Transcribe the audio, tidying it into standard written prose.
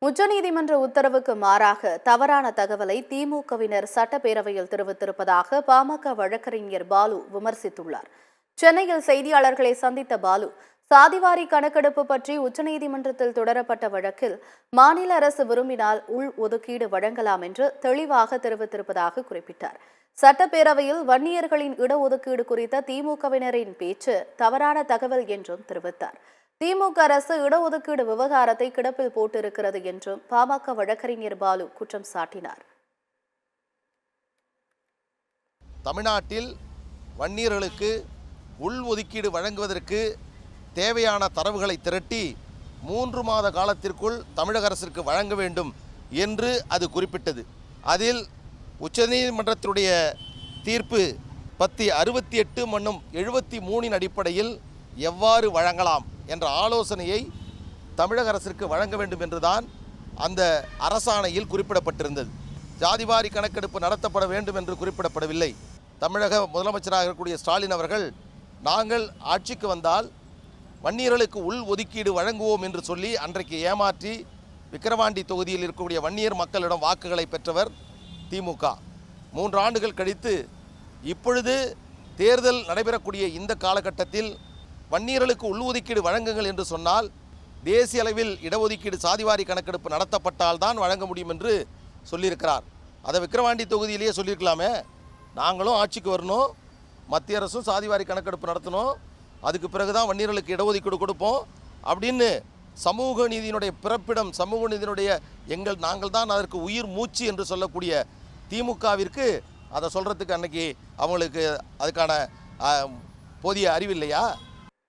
உச்சநீதிமன்ற உத்தரவுக்கு மாறாக தவறான தகவலை திமுகவினர் சட்டப்பேரவையில் தெரிவித்திருப்பதாக பாமக வழக்கறிஞர் பாலு விமர்சித்துள்ளார். சென்னையில் செய்தியாளர்களை சந்தித்த பாலு, சாதிவாரி கணக்கெடுப்பு பற்றி உச்சநீதிமன்றத்தில் தொடரப்பட்ட வழக்கில் மாநில அரசு விரும்பினால் உள் ஒதுக்கீடு வழங்கலாம் என்று தெளிவாக தெரிவித்திருப்பதாக குறிப்பிட்டார். சட்டப்பேரவையில் வன்னியர்களின் இடஒதுக்கீடு குறித்த திமுகவினரின் பேச்சு தவறான தகவல் என்றும் தெரிவித்தார். திமுக அரசு இடஒதுக்கீடு விவகாரத்தை கிடப்பில் போட்டிருக்கிறது என்றும் பாமக வழக்கறிஞர் பாலு குற்றம் சாட்டினார். தமிழ்நாட்டில் வன்னியர்களுக்கு உள் ஒதுக்கீடு வழங்குவதற்கு தேவையான தரவுகளை திரட்டி 3 மாத காலத்திற்குள் தமிழக அரசிற்கு வழங்க வேண்டும் என்று அது குறிப்பிட்டது. அதில் உச்சநீதிமன்றத்தினுடைய தீர்ப்பு பத்தி 68 மற்றும் 73 அடிப்படையில் எவ்வாறு வழங்கலாம் என்ற ஆலோசனையை தமிழக அரசிற்கு வழங்க வேண்டும் என்றுதான் அந்த அரசாணையில் குறிப்பிடப்பட்டிருந்தது. ஜாதிவாரி கணக்கெடுப்பு நடத்தப்பட வேண்டும் என்று குறிப்பிடப்படவில்லை. தமிழக முதலமைச்சராக இருக்கக்கூடிய ஸ்டாலின் அவர்கள், நாங்கள் ஆட்சிக்கு வந்தால் வன்னியர்களுக்கு உள் ஒதுக்கீடு வழங்குவோம் என்று சொல்லி அன்றைக்கு ஏமாற்றி விக்கிரவாண்டி தொகுதியில் இருக்கக்கூடிய வன்னியர் மக்களிடம் வாக்குகளை பெற்றவர் திமுக. 3 ஆண்டுகள் கழித்து இப்பொழுது தேர்தல் நடைபெறக்கூடிய இந்த காலகட்டத்தில் வன்னியர்களுக்கு உள்ஒதுக்கீடு வழங்குங்கள் என்று சொன்னால் தேசிய அளவில் இடஒதுக்கீடு சாதிவாரி கணக்கெடுப்பு நடத்தப்பட்டால் தான் வழங்க முடியும் என்று சொல்லியிருக்கிறார். அதை விக்கிரவாண்டி தொகுதியிலேயே சொல்லியிருக்கலாமே. நாங்களும் ஆட்சிக்கு வரணும், மத்திய அரசும் சாதிவாரி கணக்கெடுப்பு நடத்தணும், அதுக்கு பிறகு தான் வன்னியர்களுக்கு இடஒதுக்கீடு கொடுப்போம் அப்படின்னு சமூக நீதியினுடைய பிறப்பிடம், சமூக நீதியினுடைய நாங்கள் தான் அதற்கு உயிர் மூச்சு என்று சொல்லக்கூடிய திமுகவிற்கு அதை சொல்கிறதுக்கு அன்னைக்கு அவங்களுக்கு அதுக்கான போதிய அறிவில்லையா?